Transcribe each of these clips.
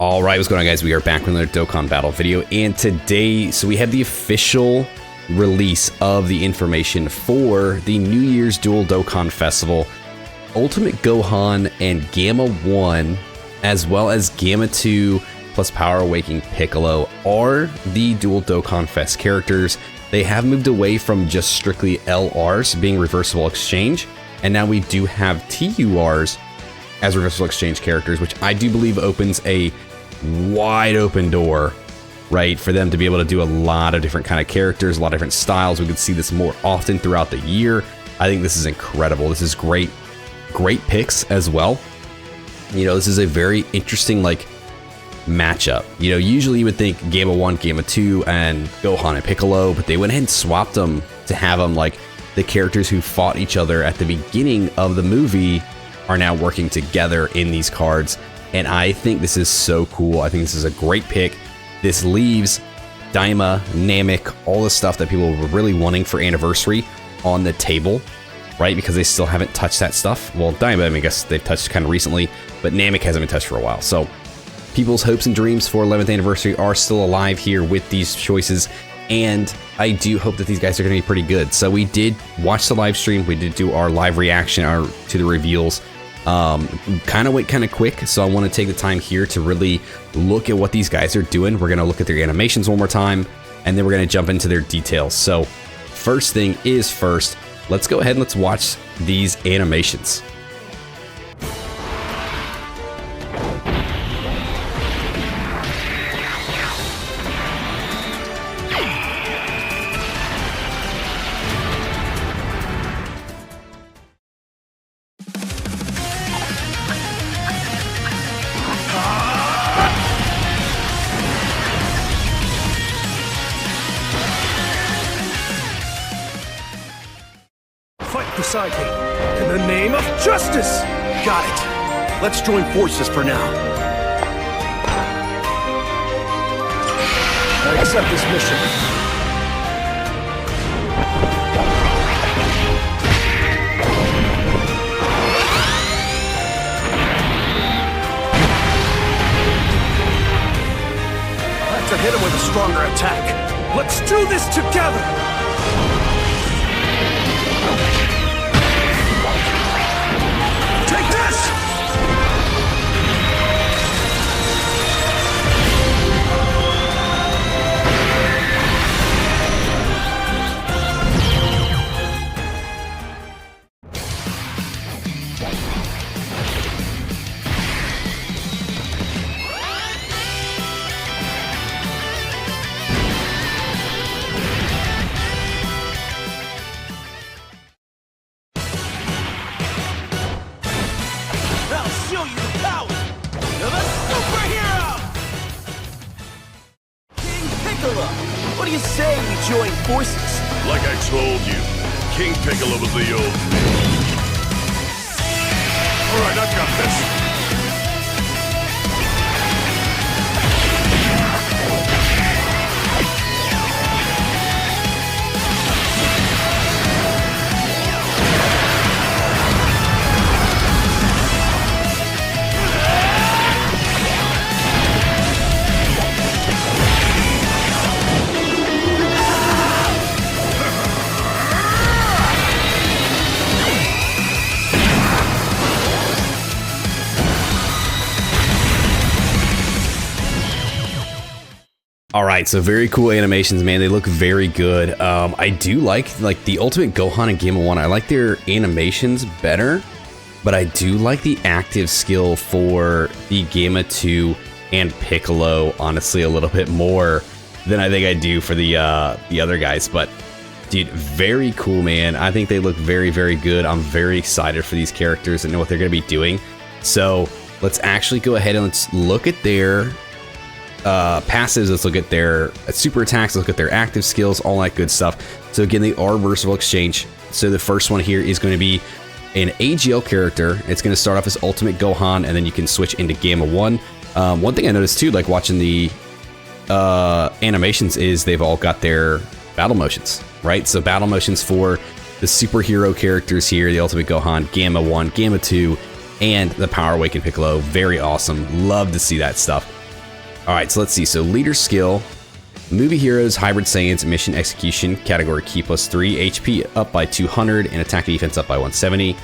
Alright, what's going on, guys? We are back with another Dokkan Battle video, and today, we had the official release of the information for the New Year's Dual Dokkan Festival. Ultimate Gohan and Gamma 1, as well as Gamma 2 plus Power Awakening Piccolo are the Dual Dokkan Fest characters. They have moved away from just strictly LRs being reversible exchange, and now we do have TURs as reversible exchange characters, which I do believe opens a wide open door, right, for them to be able to do a lot of different kind of characters, a lot of different styles. We could see this more often throughout the year. I think this is incredible. This is great picks as well. You know, this is a very interesting matchup. You know, usually you would think Gamma 1, Gamma 2, and Gohan and Piccolo, but they went ahead and swapped them to have them like the characters who fought each other at the beginning of the movie are now working together in these cards. And I think this is so cool. I think this is a great pick. This leaves Daima, Namek, all the stuff that people were really wanting for Anniversary on the table, right? Because they still haven't touched that stuff. Well, Daima, I mean, I guess they've touched kind of recently, but Namek hasn't been touched for a while. So people's hopes and dreams for 11th Anniversary are still alive here with these choices. And I do hope that these guys are going to be pretty good. So we did watch the live stream. We did do our live reaction to the reveals. Kind of went kind of quick, so I want to take the time here to really look at what these guys are doing. We're going to look at their animations one more time, and then we're going to jump into their details. So first thing is first, let's go ahead and let's watch these animations. Fight beside me, in the name of justice! Got it. Let's join forces for now. I accept this mission. I have to hit him with a stronger attack. Let's do this together! Take this! Show you the power of a superhero! King Piccolo! What do you say we join forces? Like I told you, King Piccolo was the old me. Alright, I've got this. All right, so very cool animations, man. They look very good. I do like the Ultimate Gohan and Gamma 1. I like their animations better, but I do like the active skill for the Gamma 2 and Piccolo, honestly, a little bit more than I think I do for the other guys. But dude, very cool, man. I think they look very, very good. I'm very excited for these characters and know what they're going to be doing. So let's actually go ahead and let's look at their passives. Let's look at their super attacks. Let's look at their active skills, all that good stuff. So again, they are reversible exchange. So the first one here is going to be an AGL character. It's going to start off as Ultimate Gohan, and then you can switch into Gamma 1. One thing I noticed too, like watching the animations, is they've all got their battle motions, right? So battle motions for the superhero characters here, the Ultimate Gohan, Gamma 1, Gamma 2, and the Power Awakened Piccolo. Very awesome. Love to see that stuff. All right, so let's see. So leader skill, movie heroes, hybrid Saiyans, mission execution, category Ki plus 3, HP up by 200, and attack and defense up by 170.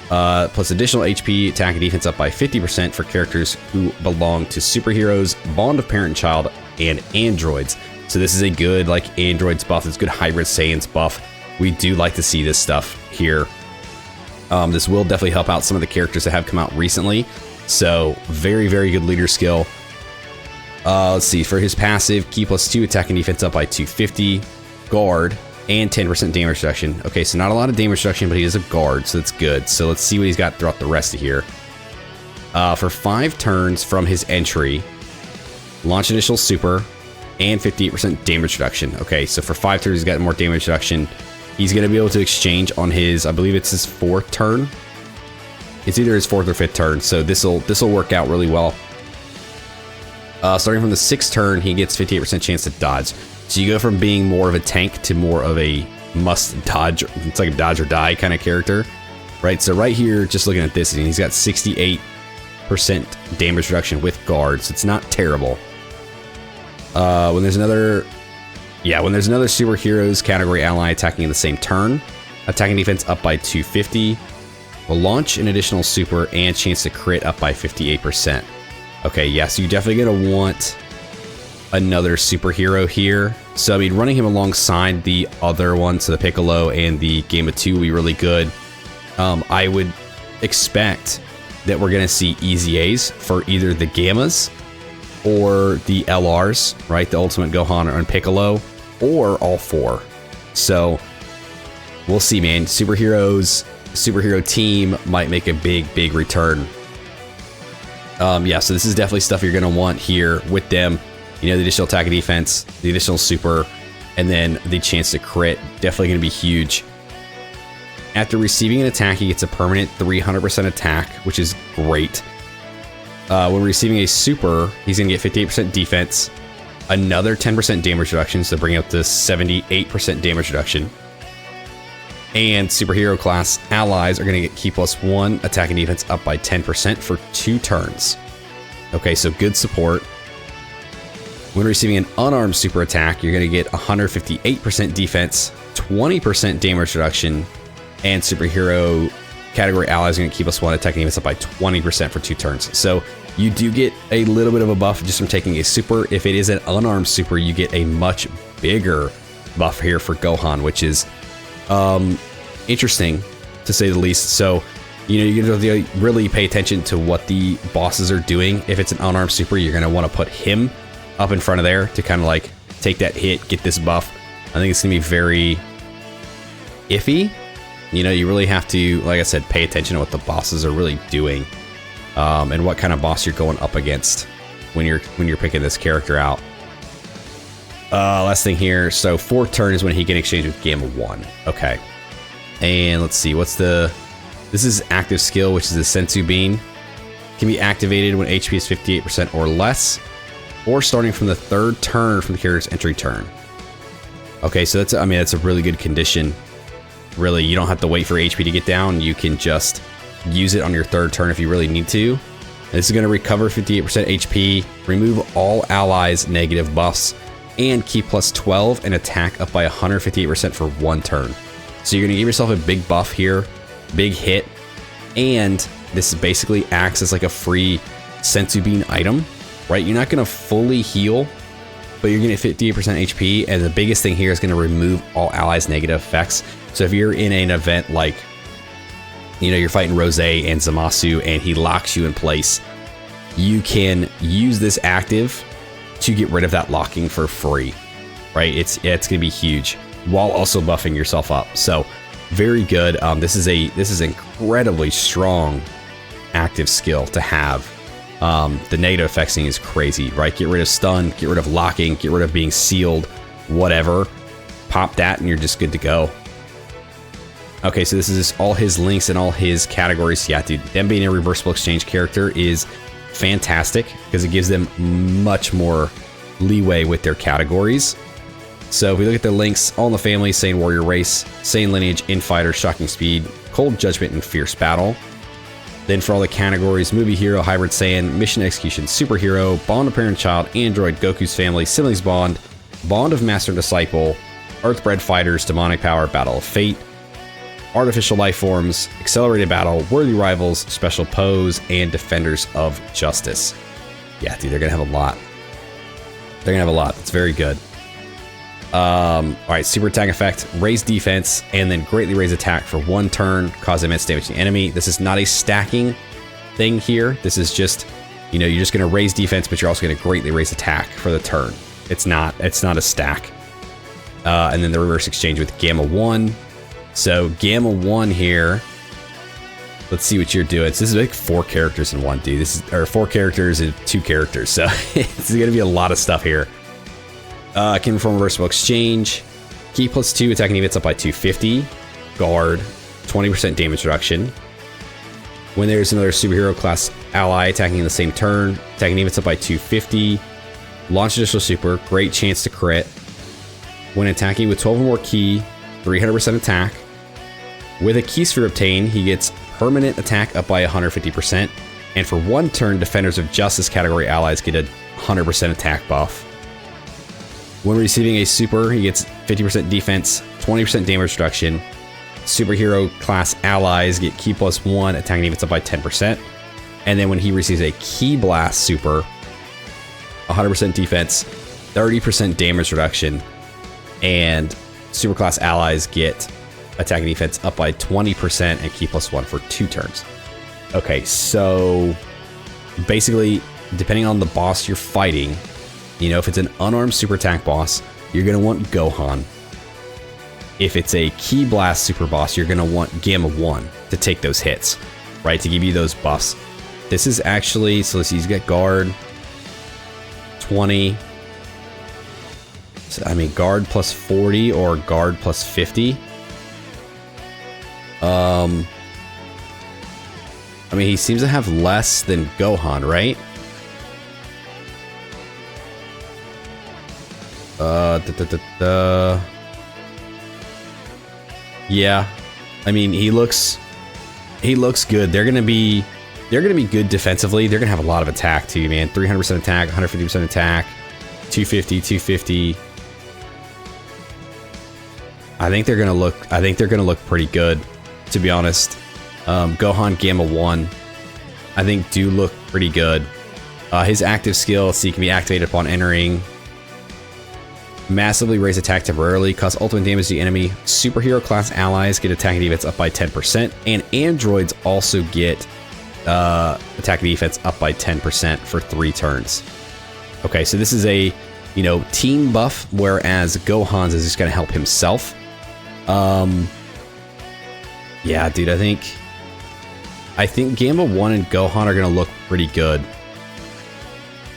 Plus additional HP, attack and defense up by 50% for characters who belong to superheroes, bond of parent and child, and androids. So this is a good like androids buff. It's good hybrid Saiyans buff. We do like to see this stuff here. This will definitely help out some of the characters that have come out recently. So very, very good leader skill. Let's see, for his passive, Ki plus 2, attack and defense up by 250, guard, and 10% damage reduction. Okay, so not a lot of damage reduction, but he is a guard, so that's good. So let's see what he's got throughout the rest of here. For 5 turns from his entry, launch initial super, and 58% damage reduction. Okay, so for 5 turns, he's got more damage reduction. He's going to be able to exchange on his, I believe it's his 4th turn. It's either his 4th or 5th turn, so this'll work out really well. Starting from the 6th turn, he gets 58% chance to dodge. So you go from being more of a tank to more of a must dodge. It's like a dodge or die kind of character, right? So right here, just looking at this, he's got 68% damage reduction with guards. It's not terrible. When there's another superheroes category ally attacking in the same turn, attacking defense up by 250. Will launch an additional super and chance to crit up by 58%. Okay, yeah, so you're definitely going to want another superhero here. So, I mean, running him alongside the other one, so the Piccolo and the Game of 2 will be really good. I would expect that we're going to see easy A's for either the Gammas or the LRs, right? The Ultimate Gohan and Piccolo, or all 4. So, we'll see, man. Superhero team might make a big return. Yeah, so this is definitely stuff you're going to want here with them. You know, the additional attack and defense, the additional super, and then the chance to crit. Definitely going to be huge. After receiving an attack, he gets a permanent 300% attack, which is great. When receiving a super, he's going to get 58% defense, another 10% damage reduction, so bring up to 78% damage reduction. And superhero class allies are going to get Ki plus 1, attack and defense up by 10% for 2 turns. Okay, so good support. When receiving an unarmed super attack, you're going to get 158% defense, 20% damage reduction, and superhero category allies are going to Ki plus 1, attack and defense up by 20% for 2 turns. So you do get a little bit of a buff just from taking a super. If it is an unarmed super, you get a much bigger buff here for Gohan, which is interesting to say the least. So, you know, you're going to really pay attention to what the bosses are doing. If it's an unarmed super, you're going to want to put him up in front of there to kind of like take that hit, get this buff. I think it's going to be very iffy. You know, you really have to, like I said, pay attention to what the bosses are really doing, and what kind of boss you're going up against when you're picking this character out. Last thing here. So 4th turn is when he can exchange with Gamma 1. Okay. And let's see, this is active skill, which is the Sensu Bean. Can be activated when HP is 58% or less, or starting from the 3rd turn from the character's entry turn. Okay, so that's a really good condition. Really, you don't have to wait for HP to get down. You can just use it on your 3rd turn if you really need to. This is going to recover 58% HP, remove all allies' negative buffs, and Ki plus 12 and attack up by 158% for 1 turn. So you're going to give yourself a big buff here, big hit, and this basically acts as like a free Sensu Bean item, right? You're not going to fully heal, but you're going to get 58% HP, and the biggest thing here is going to remove all allies' negative effects. So if you're in an event like, you know, you're fighting Rose and Zamasu, and he locks you in place, you can use this active to get rid of that locking for free, right? It's going to be huge while also buffing yourself up. So very good. This is incredibly strong active skill to have. The negative effects thing is crazy, right? Get rid of stun, get rid of locking, get rid of being sealed, whatever. Pop that and you're just good to go. Okay, so this is all his links and all his categories. Yeah, dude, them being a reversible exchange character is fantastic because it gives them much more leeway with their categories. So if we look at the links, all in the family, Saiyan Warrior Race, Saiyan Lineage, Infighter, Shocking Speed, Cold Judgment, and Fierce Battle. Then for all the categories, movie hero, hybrid Saiyan, mission execution, superhero, bond of parent-child, android, Goku's family, siblings bond, bond of master and disciple, earthbred fighters, demonic power, battle of fate, artificial life forms, accelerated battle, worthy rivals, special pose, and defenders of justice. Yeah, dude, they're gonna have a lot. They're gonna have a lot. It's very good. All right, super attack effect, raise defense, and then greatly raise attack for 1 turn, cause immense damage to the enemy. This is not a stacking thing here. This is just, you know, you're just gonna raise defense, but you're also gonna greatly raise attack for the turn. It's not a stack. And then the reverse exchange with Gamma 1. So Gamma 1 here, let's see what you're doing. So this is like 4 characters in one, dude. This is, or 4 characters and 2 characters. So it's gonna be a lot of stuff here. Can perform reversible exchange. Key +2, attacking events up by 250. Guard, 20% damage reduction. When there's another superhero class ally attacking in the same turn, attacking events up by 250. Launch additional super, great chance to crit. When attacking with 12 or more ki, 300% attack. With a key sphere obtained, he gets permanent attack up by 150%. And for 1 turn, defenders of justice category allies get a 100% attack buff. When receiving a super, he gets 50% defense, 20% damage reduction. Superhero class allies get ki +1, attacking events up by 10%. And then when he receives a ki blast super, 100% defense, 30% damage reduction, and superclass allies get attack and defense up by 20% and ki +1 for 2 turns. Okay, so basically, depending on the boss you're fighting, you know, if it's an unarmed super attack boss, you're going to want Gohan. If it's a ki blast super boss, you're going to want Gamma 1 to take those hits, right? To give you those buffs. This is actually, so let's see, he's got guard 20. So, I mean, guard +40 or guard +50. I mean, he seems to have less than Gohan, right? Yeah, I mean, he looks good. They're gonna be good defensively. They're gonna have a lot of attack too, man. 300% attack, 150% attack, 250, 250. I think they're gonna look pretty good, to be honest. Gohan Gamma 1, I think do look pretty good. His active skill, let's see, can be activated upon entering. Massively raise attack temporarily, cause ultimate damage to the enemy. Superhero class allies get attack and defense up by 10%, and androids also get attack and defense up by 10% for 3 turns. Okay, so this is a, you know, team buff, whereas Gohan's is just gonna help himself. Yeah, dude, I think Gamma 1 and Gohan are gonna look pretty good.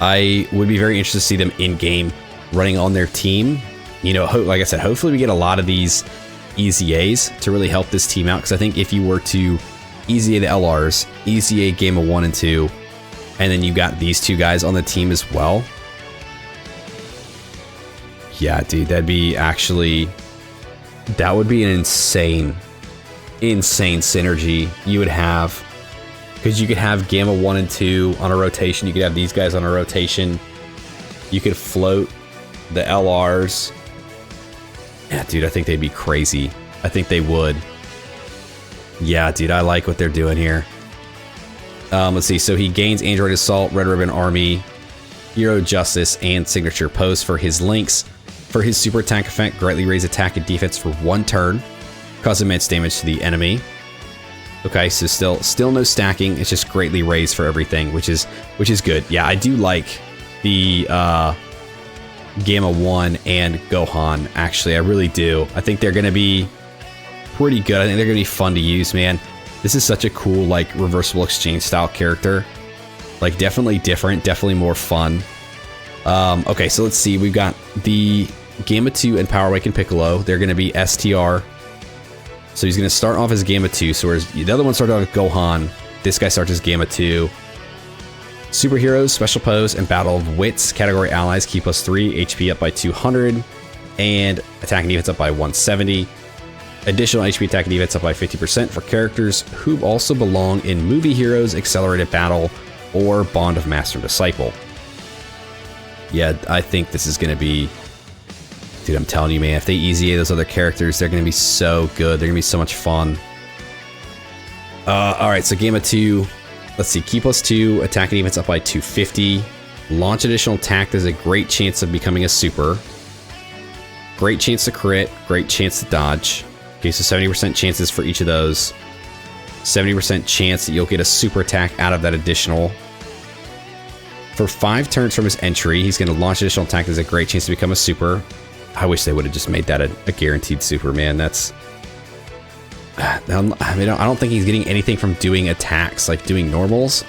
I would be very interested to see them in game running on their team. You know, like I said, hopefully we get a lot of these EZAs to really help this team out, because I think if you were to EZA the LRs, EZA Gamma 1 and 2, and then you got these 2 guys on the team as well. Yeah, dude, that would be an insane synergy you would have, because you could have Gamma 1 and 2 on a rotation. You could have these guys on a rotation. You could float the LRs. Yeah, dude, I think they'd be crazy. I think they would. Yeah, dude, I like what they're doing here. Let's see. So he gains Android Assault, Red Ribbon Army, Hero Justice, and Signature Pose for his links. For his super attack effect, greatly raise attack and defense for 1 turn, cause immense damage to the enemy. Okay, so still no stacking. It's just greatly raised for everything, which is good. Yeah, I do like the Gamma 1 and Gohan, actually. I really do. I think they're going to be pretty good. I think they're going to be fun to use, man. This is such a cool, like, reversible exchange style character. Like, definitely different, definitely more fun. Okay, so let's see. We've got the Gamma 2 and Power Awakened Piccolo. They're going to be STR. So he's going to start off as Gamma 2. So whereas the other one started off as Gohan, this guy starts as Gamma 2. Superheroes, Special Pose, and Battle of Wits. Category allies, ki +3, HP up by 200, and attack and defense up by 170. Additional HP attack and defense up by 50% for characters who also belong in Movie Heroes, Accelerated Battle, or Bond of Master and Disciple. Yeah, I think this is going to be... Dude, I'm telling you, man, if they easy those other characters, they're going to be so good. They're going to be so much fun. All right, so game of 2. Let's see, key +2, attack and defense up by 250. Launch additional attack, there's a great chance of becoming a super. Great chance to crit, great chance to dodge. Okay, so 70% chances for each of those. 70% chance that you'll get a super attack out of that additional. For 5 turns from his entry, he's going to launch additional attack. There's a great chance to become a super. I wish they would have just made that a guaranteed super, man. That's... I mean, I don't think he's getting anything from doing attacks, like doing normals.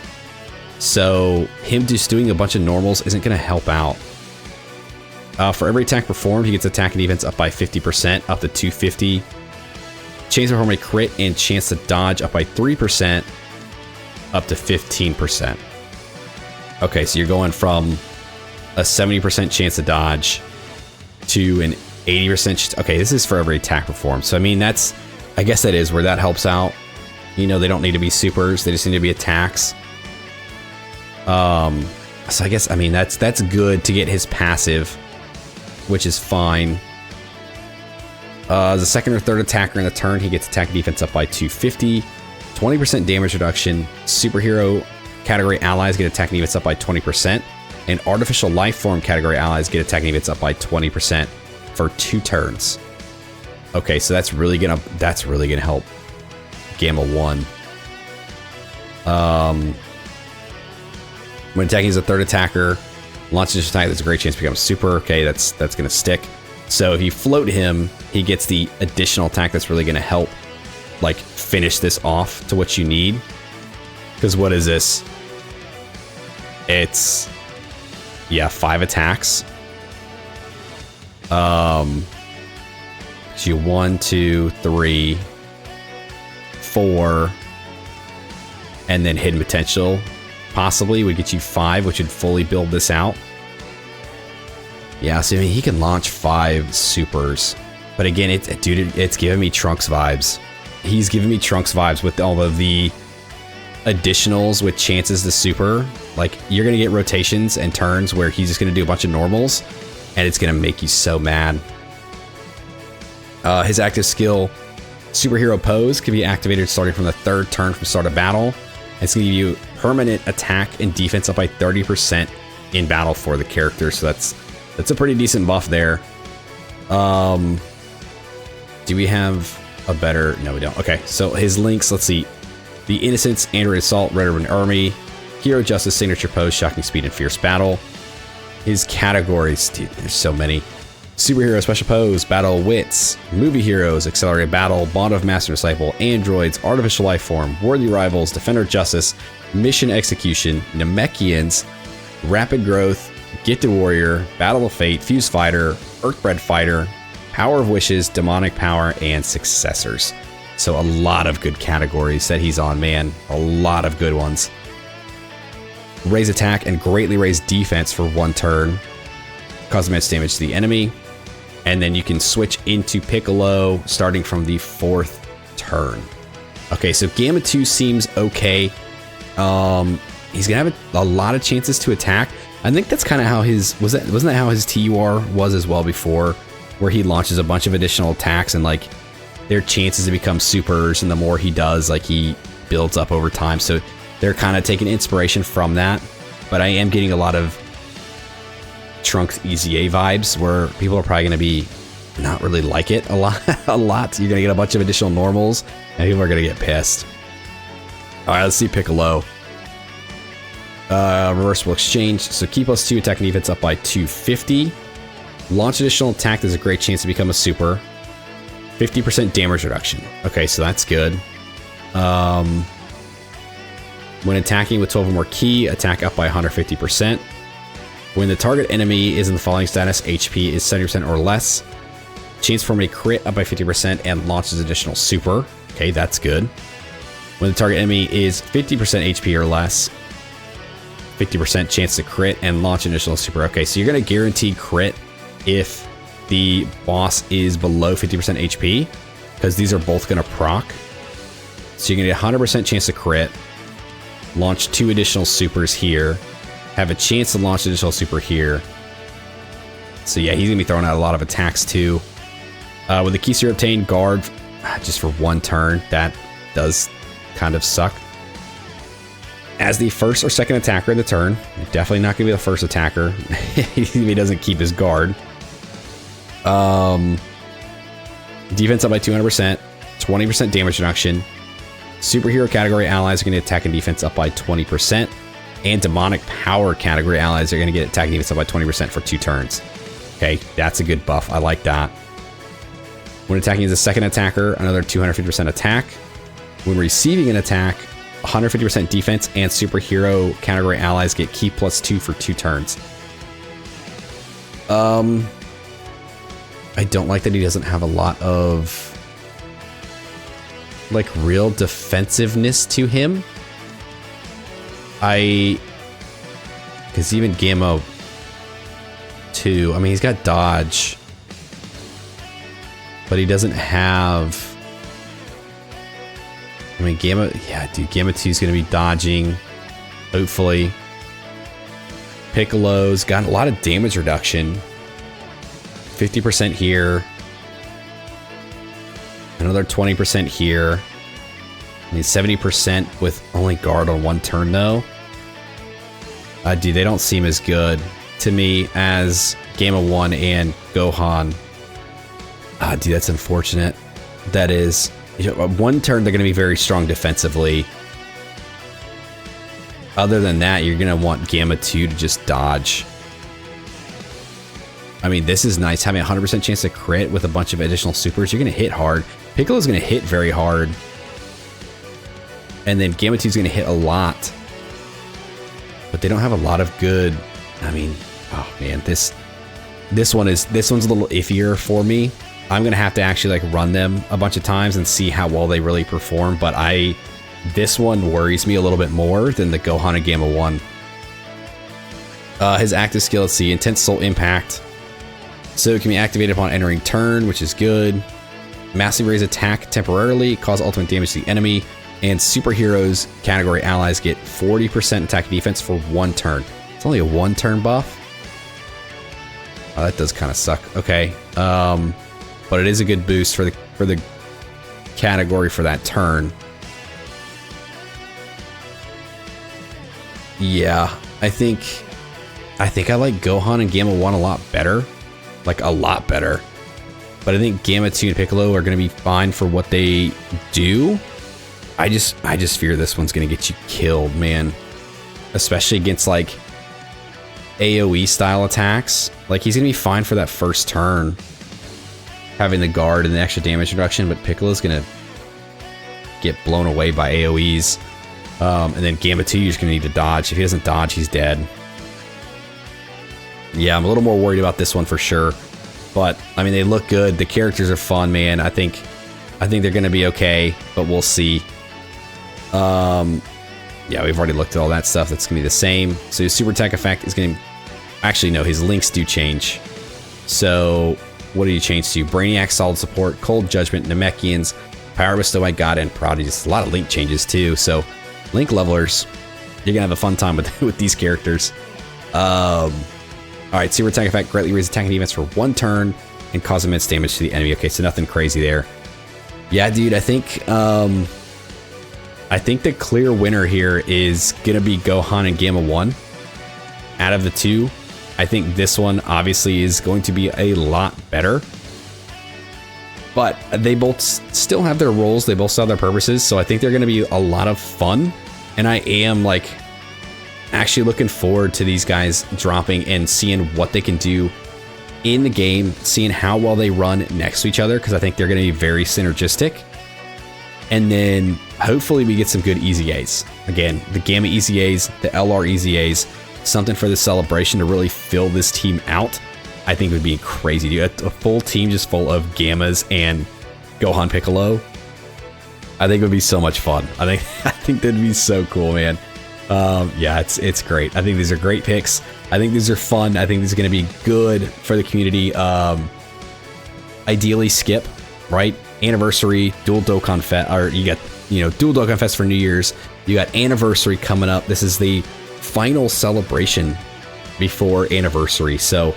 So him just doing a bunch of normals isn't going to help out. For every attack performed, he gets attack and defense up by 50%, up to 250. Chance to perform a crit and chance to dodge up by 3%, up to 15%. Okay, so you're going from a 70% chance to dodge to an 80%. Okay, this is for every attack performed. So, I mean, that's... I guess that is where that helps out. You know, they don't need to be supers. They just need to be attacks. So I guess, I mean, that's good to get his passive, which is fine. As a second or third attacker in the turn, he gets attack and defense up by 250. 20% damage reduction. Superhero category allies get attack and defense up by 20%. And artificial life form category allies get attack and defense up by 20% for 2 turns. Okay, so that's really gonna help Gamma 1. When attacking as a third attacker, launches an attack, there's a great chance to become a super. Okay, that's gonna stick. So if you float him, he gets the additional attack that's really gonna help, like, finish this off to what you need. Because what is this? It's, yeah, 5 attacks. You 1, 2, 3, 4, and then hidden potential possibly would get you 5, which would fully build this out. Yeah, so I mean, he can launch 5 supers, but again, it's giving me Trunks vibes. He's giving me Trunks vibes with all of the additionals with chances to super. Like, you're gonna get rotations and turns where he's just gonna do a bunch of normals, and it's gonna make you so mad. His active skill, Superhero Pose, can be activated starting from the 3rd turn from start of battle. It's going to give you permanent attack and defense up by 30% in battle for the character. So that's a pretty decent buff there. Do we have a better... No, we don't. Okay, so his links, let's see. The Innocence, Android Assault, Red Ribbon Army, Hero Justice, Signature Pose, Shocking Speed, and Fierce Battle. His categories, dude, there's so many. Superhero Special Pose, Battle Wits, Movie Heroes, Accelerated Battle, Bond of Master Disciple, Androids, Artificial Life Form, Worthy Rivals, Defender Justice, Mission Execution, Namekians, Rapid Growth, Gifted Warrior, Battle of Fate, Fuse Fighter, Earthbred Fighter, Power of Wishes, Demonic Power, and Successors. So a lot of good categories that he's on, man. A lot of good ones. Raise attack and greatly raise defense for 1 turn. Cause immense damage to the enemy. And then you can switch into Piccolo starting from the 4th turn. Okay, so Gamma 2 seems okay. He's gonna have a lot of chances to attack. I think that's kind of how his wasn't that how his TUR was as well before, where he launches a bunch of additional attacks and like their chances to become supers, and the more he does, like he builds up over time. So they're kind of taking inspiration from that. But I am getting a lot of Trunks EZA vibes where people are probably going to be not really like it a lot. You're going to get a bunch of additional normals and people are going to get pissed. All right, let's see Piccolo. Reversible exchange. So key +2 attack and defense up by 250. Launch additional attack. There's a great chance to become a super. 50% damage reduction. Okay, so that's good. When attacking with 12 or more key, attack up by 150%. When the target enemy is in the following status, HP is 70% or less. Chance for a crit up by 50% and launches additional super. Okay, that's good. When the target enemy is 50% HP or less, 50% chance to crit and launch additional super. Okay, so you're going to guarantee crit if the boss is below 50% HP. because these are both going to proc. So you're going to get a 100% chance to crit, launch 2 additional supers here, have a chance to launch additional super here. So yeah, he's going to be throwing out a lot of attacks too. With the Kisir obtained guard just for 1 turn, that does kind of suck. As the first or second attacker of the turn, definitely not going to be the first attacker if he doesn't keep his guard. Defense up by 200%, 20% damage reduction. Superhero category allies are going to attack and defense up by 20%. And demonic power category allies are going to get attack and defense up by 20% for 2 turns. Okay, that's a good buff. I like that. When attacking as a second attacker, another 250% attack. When receiving an attack, 150% defense, and superhero category allies get ki +2 for 2 turns. I don't like that he doesn't have a lot of like real defensiveness to him. Because even Gamma 2, I mean, he's got dodge, but he doesn't have. I mean, Gamma 2 is going to be dodging, hopefully. Piccolo's got a lot of damage reduction. 50% here. Another 20% here. I mean, 70% with only guard on 1 turn, though. Dude, they don't seem as good to me as Gamma 1 and Gohan. Dude, that's unfortunate. That is. 1 turn, they're going to be very strong defensively. Other than that, you're going to want Gamma 2 to just dodge. I mean, this is nice. Having a 100% chance to crit with a bunch of additional supers. You're going to hit hard. Piccolo's going to hit very hard. And then Gamma 2 is going to hit a lot. But they don't have a lot of good... I mean, oh man, this one's a little iffier for me. I'm going to have to actually like run them a bunch of times and see how well they really perform. But this one worries me a little bit more than the Gohan and Gamma 1. His active skill, let's see, Intense Soul Impact. So it can be activated upon entering turn, which is good. Massively raise attack temporarily, cause ultimate damage to the enemy. And superheroes category allies get 40% attack and defense for 1 turn. It's only a 1 turn buff. Oh, that does kind of suck. Okay. But it is a good boost for the category for that turn. Yeah, I think I like Gohan and Gamma 1 a lot better. Like a lot better. But I think Gamma 2 and Piccolo are going to be fine for what they do. I just fear this one's going to get you killed, man. Especially against like AoE style attacks. Like he's going to be fine for that first turn, having the guard and the extra damage reduction, but Piccolo's going to get blown away by AoEs. And then Gamma 2, you're just going to need to dodge. If he doesn't dodge, he's dead. Yeah, I'm a little more worried about this one for sure. But, I mean, they look good. The characters are fun, man. I think they're going to be okay, but we'll see. Yeah, we've already looked at all that stuff. That's going to be the same. So his super attack effect is going to... Actually, no, his links do change. So... What do you change to? Brainiac, Solid Support, Cold Judgment, Namekians, Power Bestowed by God, and Prodigies. A lot of link changes too. So, link levelers, you're gonna have a fun time with these characters. All right, super attack effect greatly raises attack and defense for 1 turn and cause immense damage to the enemy. Okay, so nothing crazy there. Yeah, dude, I think the clear winner here is gonna be Gohan and Gamma 1. Out of the 2. I think this one obviously is going to be a lot better. But they both still have their roles. They both still have their purposes. So I think they're going to be a lot of fun. And I am like actually looking forward to these guys dropping and seeing what they can do in the game. Seeing how well they run next to each other. Because I think they're going to be very synergistic. And then hopefully we get some good Easy A's. Again, the Gamma Easy A's, the LR Easy A's. Something for the celebration to really fill this team out. I think would be crazy, dude. A full team just full of Gammas and Gohan Piccolo. I think it would be so much fun. I think that'd be so cool, man. Yeah, it's great. I think these are great picks. I think these are fun. I think these are going to be good for the community. Ideally skip, right? Anniversary, Dual Dokkan Fest, or you got, Dual Dokkan Fest for New Year's. You got Anniversary coming up. This is the final celebration before Anniversary. So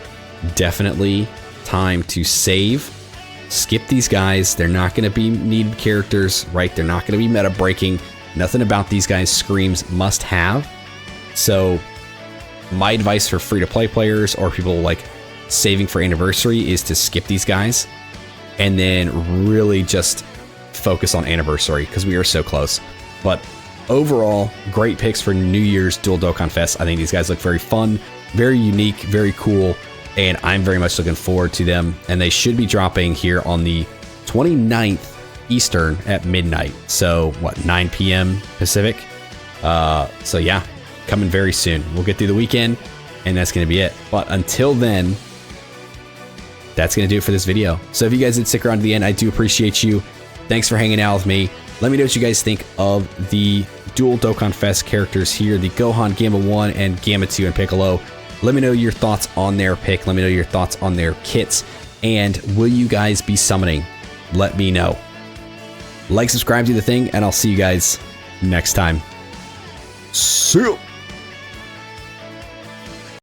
definitely time to save. Skip these guys. They're not going to be needed characters, right? They're not going to be meta breaking. Nothing about these guys screams must have. So my advice for free-to-play players or people like saving for Anniversary is to skip these guys and then really just focus on Anniversary because we are so close. But overall, great picks for New Year's Dual Dokkan Fest. I think these guys look very fun, very unique, very cool, and I'm very much looking forward to them. And they should be dropping here on the 29th Eastern at midnight. So what, 9 p.m. Pacific? So yeah, coming very soon. We'll get through the weekend and that's going to be it. But until then, that's going to do it for this video. So if you guys did stick around to the end, I do appreciate you. Thanks for hanging out with me. Let me know what you guys think of the Dual Dokkan Fest characters here, the Gohan, Gamma 1, and Gamma 2, and Piccolo. Let me know your thoughts on their pick. Let me know your thoughts on their kits. And will you guys be summoning? Let me know. Like, subscribe, do the thing, and I'll see you guys next time. See ya!